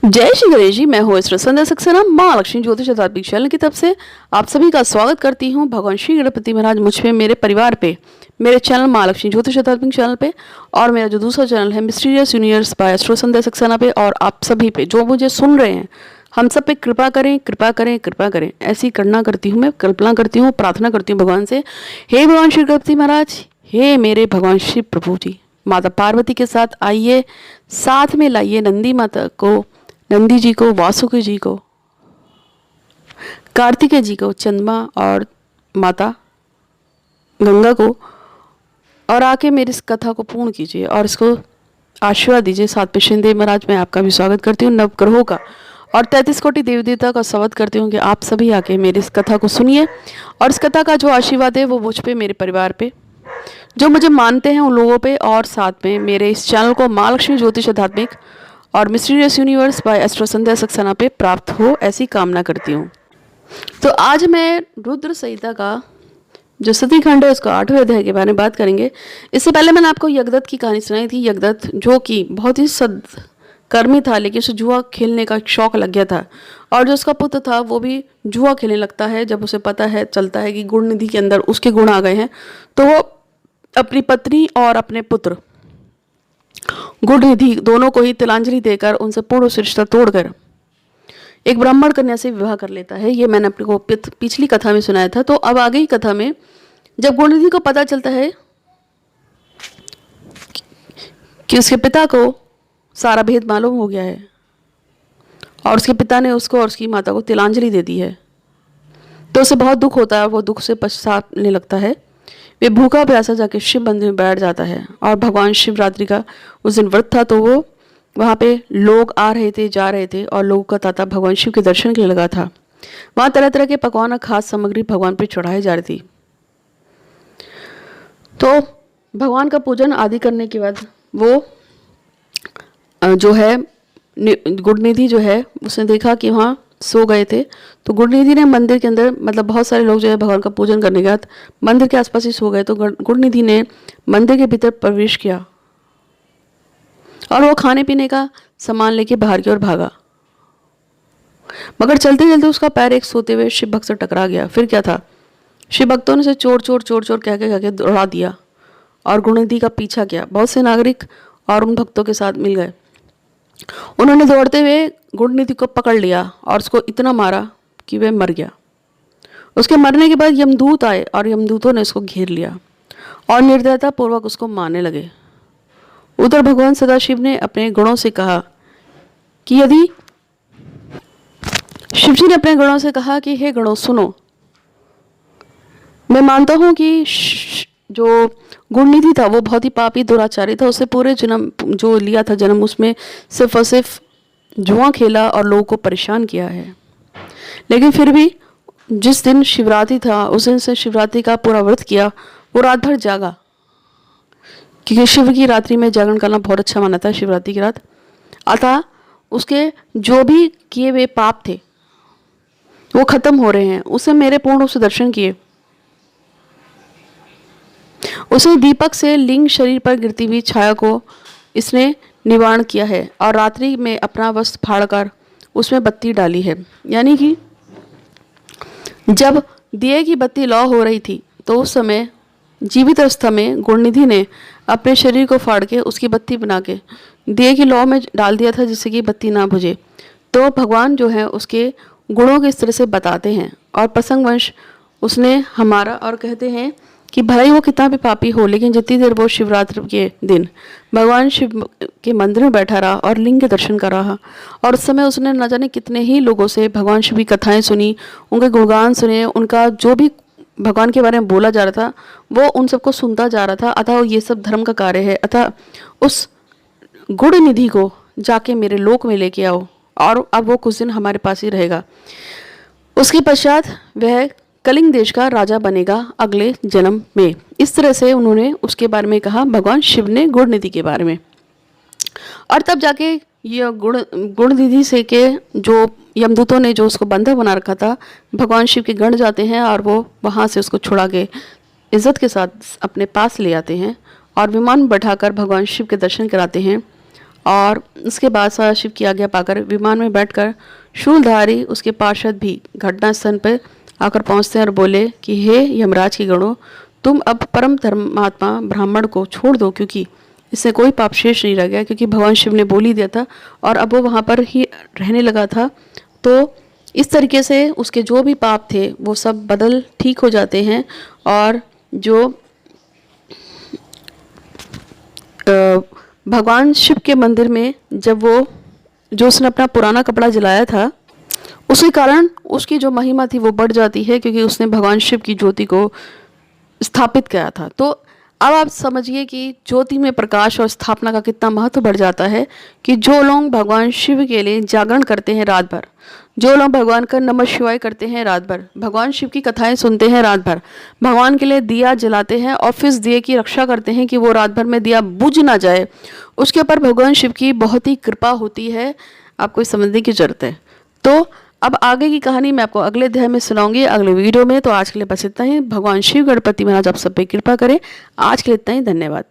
जय श्री गणेश जी। मैं हूँ इसरो संध्या सक्सेना माँ लक्ष्मी ज्योतिष आध्यात्मिक चैनल की तरफ से आप सभी का स्वागत करती हूँ। भगवान श्री गणपति महाराज मुझ पे, मेरे परिवार पे, मेरे चैनल माँ लक्ष्मी ज्योतिष आध्यात्मिक चैनल पे और मेरा जो दूसरा चैनल है मिस्टीरियस यूनिवर्स बाय एस्ट्रो संध्या सक्सेना पे, और आप सभी पे जो मुझे सुन रहे हैं, हम सब पे कृपा करें, कृपा करें, कृपा करें। ऐसी करना करती हूँ, मैं कल्पना करती हूँ, प्रार्थना करती हूँ भगवान से। हे भगवान श्री गणपति महाराज, हे मेरे भगवान शिव प्रभु जी, माता पार्वती के साथ आइए, साथ में लाइए नंदी माता को, नंदी जी को, वासुकी जी को, कार्तिकेय जी को, चंद्रमा और माता गंगा को, और आके मेरी इस कथा को पूर्ण कीजिए और इसको आशीर्वाद दीजिए। साथ पे शिंदेव महाराज, मैं आपका भी स्वागत करती हूँ, नवग्रहों का और 33 कोटि देवी देवता का स्वागत करती हूँ कि आप सभी आके मेरी इस कथा को सुनिए और इस कथा का जो आशीर्वाद है वो मुझ पे, मेरे परिवार पे, जो मुझे मानते हैं उन लोगों पे, और साथ में मेरे इस चैनल को माँ लक्ष्मी ज्योतिष आध्यात्मिक और मिस्टीरियस यूनिवर्स बाय एस्ट्रो संध्या सक्सेना पे प्राप्त हो, ऐसी कामना करती हूँ। तो आज मैं रुद्र संहिता का जो सती खंड है उसका 8वें अध्याय के बारे में बात करेंगे। इससे पहले मैंने आपको यज्ञदत्त की कहानी सुनाई थी। यज्ञदत्त जो कि बहुत ही सदकर्मी था, लेकिन उसे जुआ खेलने का शौक लग गया था, और जो उसका पुत्र था वो भी जुआ खेलने लगता है। जब उसे पता है, चलता है कि गुण निधि के अंदर उसके गुण आ गए हैं, तो वो अपनी पत्नी और अपने पुत्र गुण निधि दोनों को ही तिलांजलि देकर उनसे पूर्ण रिश्ता तोड़कर एक ब्राह्मण कन्या से विवाह कर लेता है। ये मैंने अपने को पिछली कथा में सुनाया था। तो अब आगे की कथा में जब गुणनिधि को पता चलता है कि उसके पिता को सारा भेद मालूम हो गया है और उसके पिता ने उसको और उसकी माता को तिलांजलि दे दी है, तो उसे बहुत दुख होता है। वो दुख से पछताने लगता है। वे भूखा प्यासा जाके शिव मंदिर में बैठ जाता है, और भगवान शिवरात्रि का उस दिन व्रत था, तो वो वहाँ पे लोग आ रहे थे, जा रहे थे, और लोगों का तांता भगवान शिव के दर्शन के लिए लगा था। वहाँ तरह तरह के पकवान और खास सामग्री भगवान पे चढ़ाई जा रही थी। तो भगवान का पूजन आदि करने के बाद वो जो है गुणनिधि जो है, उसने देखा कि वहाँ सो गए थे। तो गुणनिधि ने मंदिर के अंदर, मतलब बहुत सारे लोग जो है भगवान का पूजन करने के बाद मंदिर के आसपास ही सो गए, तो गुणनिधि ने मंदिर के भीतर प्रवेश किया और वो खाने पीने का सामान लेके बाहर की ओर भागा। मगर चलते चलते उसका पैर एक सोते हुए शिव भक्त से टकरा गया। फिर क्या था, शिव भक्तों ने उसे चोर चोर चोर चोर कह के दौड़ा दिया और गुणनिधि का पीछा किया। बहुत से नागरिक और उन भक्तों के साथ मिल गए। उन्होंने दौड़ते हुए गुणनिधि को पकड़ लिया और उसको इतना मारा कि वह मर गया। उसके मरने के बाद यमदूत आए और यमदूतों ने उसको घेर लिया और निर्दयता पूर्वक उसको मारने लगे। उधर भगवान सदाशिव ने अपने गुणों से कहा कि यदि शिवजी ने अपने गणों से कहा कि हे गणों सुनो, मैं मानता हूं कि जो गुणनिधि था वो बहुत ही पापी दुराचारी था। उसे पूरे जन्म जो लिया था जन्म, उसमें सिर्फ और सिर्फ जुआ खेला और लोगों को परेशान किया है। लेकिन फिर भी जिस दिन शिवरात्रि था उस दिन से शिवरात्रि का पूरा व्रत किया। वो रात भर जागा, क्योंकि शिव की रात्रि में जागरण करना बहुत अच्छा माना था, शिवरात्रि की रात। अतः उसके जो भी किए हुए पाप थे वो खत्म हो रहे हैं। उसे मेरे पूर्ण रूप से दर्शन किए। उसे दीपक से लिंग शरीर पर गिरती हुई छाया को इसने निवारण किया है और रात्रि में अपना वस्त्र फाड़कर उसमें बत्ती डाली है। यानी कि जब दिए की बत्ती लौ हो रही थी तो उस समय जीवित अवस्था में गुणनिधि ने अपने शरीर को फाड़ के उसकी बत्ती बना के दिए की लौ में डाल दिया था, जिससे कि बत्ती ना बुझे। तो भगवान जो है उसके गुणों के इस तरह से बताते हैं और प्रसंगवश उसने हमारा, और कहते हैं कि भले ही वो कितना भी पापी हो, लेकिन जितनी देर वो शिवरात्रि के दिन भगवान शिव के मंदिर में बैठा रहा और लिंग के दर्शन कर रहा, और उस समय उसने न जाने कितने ही लोगों से भगवान शिव की कथाएं सुनी, उनके गुणगान सुने, उनका जो भी भगवान के बारे में बोला जा रहा था वो उन सबको सुनता जा रहा था। अतः ये सब धर्म का कार्य है। अतः उस गुणनिधि को जाके मेरे लोक में लेके आओ, और अब वो कुछ दिन हमारे पास ही रहेगा। उसके पश्चात वह कलिंग देश का राजा बनेगा अगले जन्म में। इस तरह से उन्होंने उसके बारे में कहा, भगवान शिव ने गुणनिधि के बारे में। और तब जाके ये गुणनिधि से के जो यमदूतों ने जो उसको बंधक बना रखा था, भगवान शिव के गण जाते हैं और वो वहाँ से उसको छुड़ा के इज्जत के साथ अपने पास ले आते हैं और विमान में बैठाकर भगवान शिव के दर्शन कराते हैं और उसके बाद सदाशिव की आज्ञा पाकर विमान में बैठकर शूलधारी उसके पार्षद भी घटना स्थल पर आकर पहुंचते हैं और बोले कि हे यमराज के गणों, तुम अब परम धर्मात्मा ब्राह्मण को छोड़ दो, क्योंकि इससे कोई पाप शेष नहीं रह गया, क्योंकि भगवान शिव ने बोल ही दिया था और अब वो वहाँ पर ही रहने लगा था। तो इस तरीके से उसके जो भी पाप थे वो सब बदल ठीक हो जाते हैं। और जो भगवान शिव के मंदिर में जब जो उसने अपना पुराना कपड़ा जलाया था, उसके कारण उसकी जो महिमा थी वो बढ़ जाती है, क्योंकि उसने भगवान शिव की ज्योति को स्थापित किया था। तो अब आप समझिए कि ज्योति में प्रकाश और स्थापना का कितना महत्व बढ़ जाता है कि जो लोग भगवान शिव के लिए जागरण करते हैं रात भर, जो लोग भगवान का नमः शिवाय करते हैं रात भर, भगवान शिव की कथाएं सुनते हैं रात भर, भगवान के लिए दिया जलाते हैं और फिर दिए की रक्षा करते हैं कि वो रात भर में दिया बुझ ना जाए, उसके ऊपर भगवान शिव की बहुत ही कृपा होती है। आपको समझने की जरूरत है। तो अब आगे की कहानी मैं आपको अगले अध्याय में सुनाऊंगी, अगले वीडियो में। तो आज के लिए बस इतना ही। भगवान शिव गणपति महाराज आप सब पे कृपा करें। आज के लिए इतना ही। धन्यवाद।